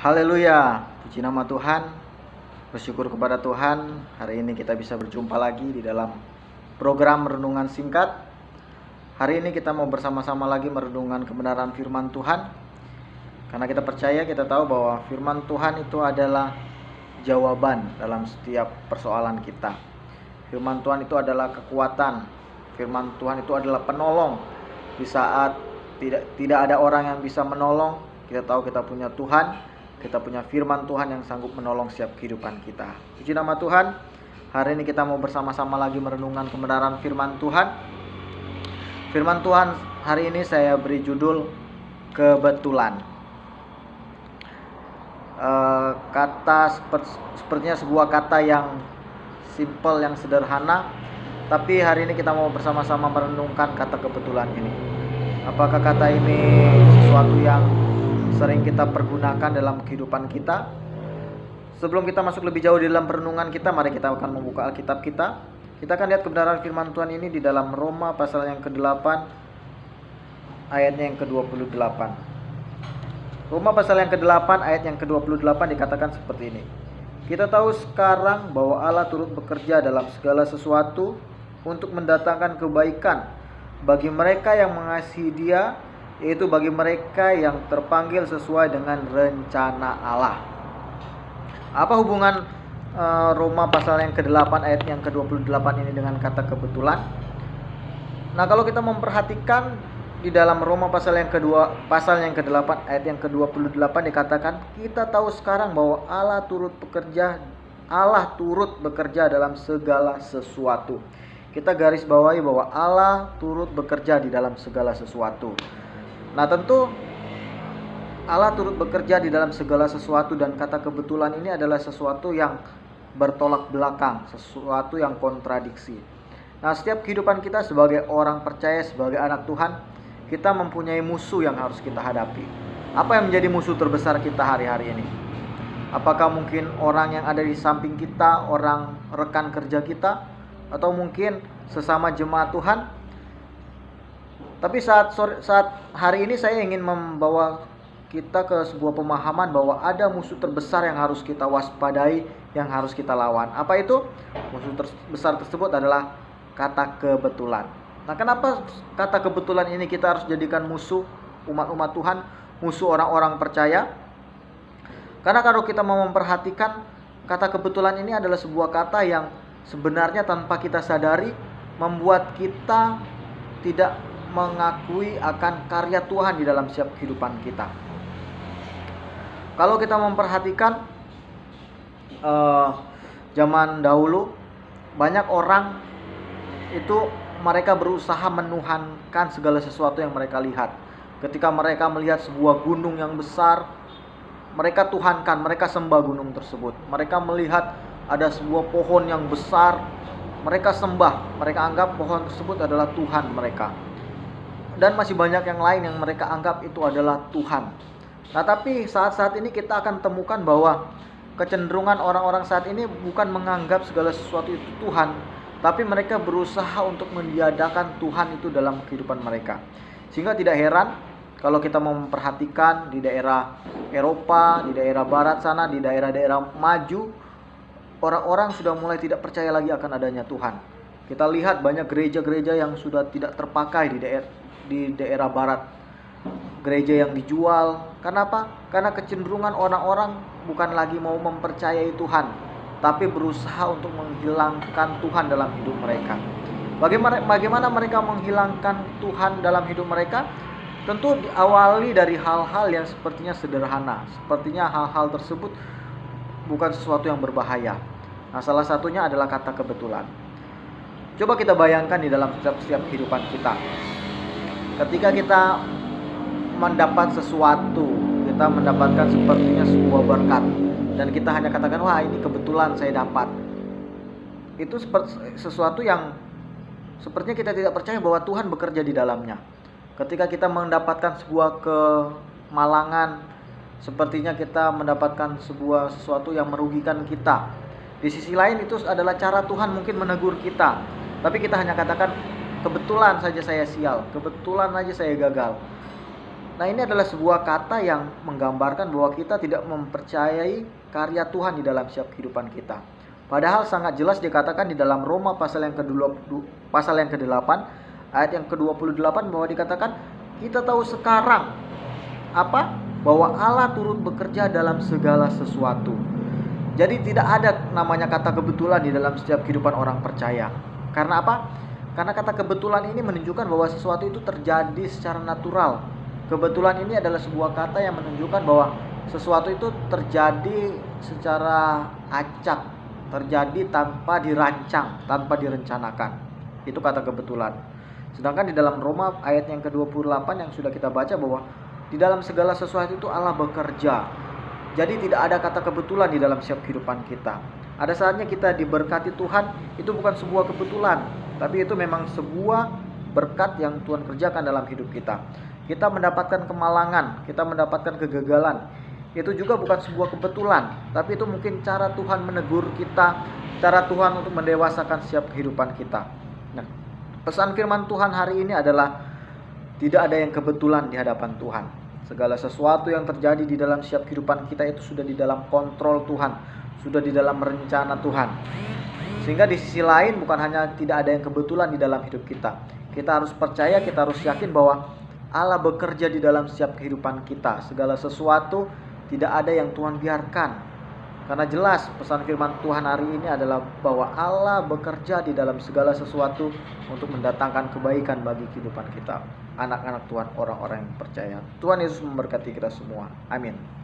Haleluya, puji nama Tuhan. Bersyukur kepada Tuhan, hari ini kita bisa berjumpa lagi di dalam program Renungan Singkat. Hari ini kita mau bersama-sama lagi merenungkan kebenaran firman Tuhan. Karena kita percaya, kita tahu bahwa firman Tuhan itu adalah jawaban dalam setiap persoalan kita. Firman Tuhan itu adalah kekuatan. Firman Tuhan itu adalah penolong di saat tidak ada orang yang bisa menolong. Kita tahu kita punya Tuhan. Kita punya firman Tuhan yang sanggup menolong setiap kehidupan kita. Puji nama Tuhan. Hari ini kita mau bersama-sama lagi merenungkan kebenaran firman Tuhan. Firman Tuhan hari ini saya beri judul kebetulan. Sepertinya sebuah kata yang simple, yang sederhana. Tapi hari ini kita mau bersama-sama merenungkan kata kebetulan ini. Apakah kata ini sesuatu yang sering kita pergunakan dalam kehidupan kita? Sebelum kita masuk lebih jauh di dalam perenungan kita, mari kita akan membuka Alkitab kita. Kita akan lihat kebenaran firman Tuhan ini di dalam Roma pasal yang ke-8 ayatnya yang ke-28. Roma pasal yang ke-8 ayat yang ke-28 dikatakan seperti ini. Kita tahu sekarang bahwa Allah turut bekerja dalam segala sesuatu untuk mendatangkan kebaikan bagi mereka yang mengasihi Dia, yaitu bagi mereka yang terpanggil sesuai dengan rencana Allah. Apa hubungan Roma pasal yang ke-8 ayat yang ke-28 ini dengan kata kebetulan? Nah, kalau kita memperhatikan di dalam Roma pasal yang ke-8 ayat yang ke-28 dikatakan, kita tahu sekarang bahwa Allah turut bekerja dalam segala sesuatu. Kita garis bawahi bahwa Allah turut bekerja di dalam segala sesuatu. Nah, tentu Allah turut bekerja di dalam segala sesuatu, dan kata kebetulan ini adalah sesuatu yang bertolak belakang, sesuatu yang kontradiksi. Nah, setiap kehidupan kita sebagai orang percaya, sebagai anak Tuhan, kita mempunyai musuh yang harus kita hadapi. Apa yang menjadi musuh terbesar kita hari-hari ini? Apakah mungkin orang yang ada di samping kita, orang rekan kerja kita, atau mungkin sesama jemaat Tuhan? Tapi saat hari ini saya ingin membawa kita ke sebuah pemahaman bahwa ada musuh terbesar yang harus kita waspadai, yang harus kita lawan. Apa itu? Musuh terbesar tersebut adalah kata kebetulan. Nah, kenapa kata kebetulan ini kita harus jadikan musuh umat-umat Tuhan, musuh orang-orang percaya? Karena kalau kita mau memperhatikan, kata kebetulan ini adalah sebuah kata yang sebenarnya tanpa kita sadari membuat kita tidak mengakui akan karya Tuhan di dalam setiap kehidupan kita. Kalau kita memperhatikan zaman dahulu, banyak orang itu mereka berusaha menuhankan segala sesuatu yang mereka lihat. Ketika mereka melihat sebuah gunung yang besar, mereka tuhankan, mereka sembah gunung tersebut. Mereka melihat ada sebuah pohon yang besar, mereka sembah, mereka anggap pohon tersebut adalah Tuhan mereka. Dan masih banyak yang lain yang mereka anggap itu adalah Tuhan. Nah, tapi saat-saat ini kita akan temukan bahwa kecenderungan orang-orang saat ini bukan menganggap segala sesuatu itu Tuhan, tapi mereka berusaha untuk meniadakan Tuhan itu dalam kehidupan mereka. Sehingga tidak heran kalau kita memperhatikan di daerah Eropa, di daerah barat sana, di daerah-daerah maju, orang-orang sudah mulai tidak percaya lagi akan adanya Tuhan. Kita lihat banyak gereja-gereja yang sudah tidak terpakai di daerah barat. Gereja yang dijual. Kenapa? Karena kecenderungan orang-orang bukan lagi mau mempercayai Tuhan, tapi berusaha untuk menghilangkan Tuhan dalam hidup mereka. Bagaimana mereka menghilangkan Tuhan dalam hidup mereka? Tentu diawali dari hal-hal yang sepertinya sederhana. Sepertinya hal-hal tersebut bukan sesuatu yang berbahaya. Nah, salah satunya adalah kata kebetulan. Coba kita bayangkan di dalam setiap kehidupan kita. Ketika kita mendapat sesuatu, kita mendapatkan sepertinya sebuah berkat, dan kita hanya katakan, wah, ini kebetulan saya dapat. Itu sesuatu yang sepertinya kita tidak percaya bahwa Tuhan bekerja di dalamnya. Ketika kita mendapatkan sebuah kemalangan, sepertinya kita mendapatkan sesuatu yang merugikan kita. Di sisi lain itu adalah cara Tuhan mungkin menegur kita, tapi kita hanya katakan, kebetulan saja saya sial, kebetulan saja saya gagal. Nah, ini adalah sebuah kata yang menggambarkan bahwa kita tidak mempercayai karya Tuhan di dalam setiap kehidupan kita. Padahal sangat jelas dikatakan di dalam Roma pasal yang ke-8 ayat yang ke-28 bahwa dikatakan kita tahu sekarang apa? Bahwa Allah turut bekerja dalam segala sesuatu. Jadi tidak ada namanya kata kebetulan di dalam setiap kehidupan orang percaya. Karena apa? Karena kata kebetulan ini menunjukkan bahwa sesuatu itu terjadi secara natural. Kebetulan ini adalah sebuah kata yang menunjukkan bahwa sesuatu itu terjadi secara acak, terjadi tanpa dirancang, tanpa direncanakan. Itu kata kebetulan. Sedangkan di dalam Roma ayat yang ke-28 yang sudah kita baca bahwa di dalam segala sesuatu itu Allah bekerja. Jadi tidak ada kata kebetulan di dalam setiap kehidupan kita. Ada saatnya kita diberkati Tuhan, itu bukan sebuah kebetulan, tapi itu memang sebuah berkat yang Tuhan kerjakan dalam hidup kita. Kita mendapatkan kemalangan, kita mendapatkan kegagalan, itu juga bukan sebuah kebetulan, tapi itu mungkin cara Tuhan menegur kita, cara Tuhan untuk mendewasakan setiap kehidupan kita. Nah, pesan firman Tuhan hari ini adalah tidak ada yang kebetulan di hadapan Tuhan. Segala sesuatu yang terjadi di dalam setiap kehidupan kita itu sudah di dalam kontrol Tuhan, sudah di dalam rencana Tuhan. Sehingga di sisi lain bukan hanya tidak ada yang kebetulan di dalam hidup kita. Kita harus percaya, kita harus yakin bahwa Allah bekerja di dalam setiap kehidupan kita. Segala sesuatu tidak ada yang Tuhan biarkan. Karena jelas pesan firman Tuhan hari ini adalah bahwa Allah bekerja di dalam segala sesuatu untuk mendatangkan kebaikan bagi kehidupan kita. Anak-anak Tuhan, orang-orang yang percaya. Tuhan Yesus memberkati kita semua. Amin.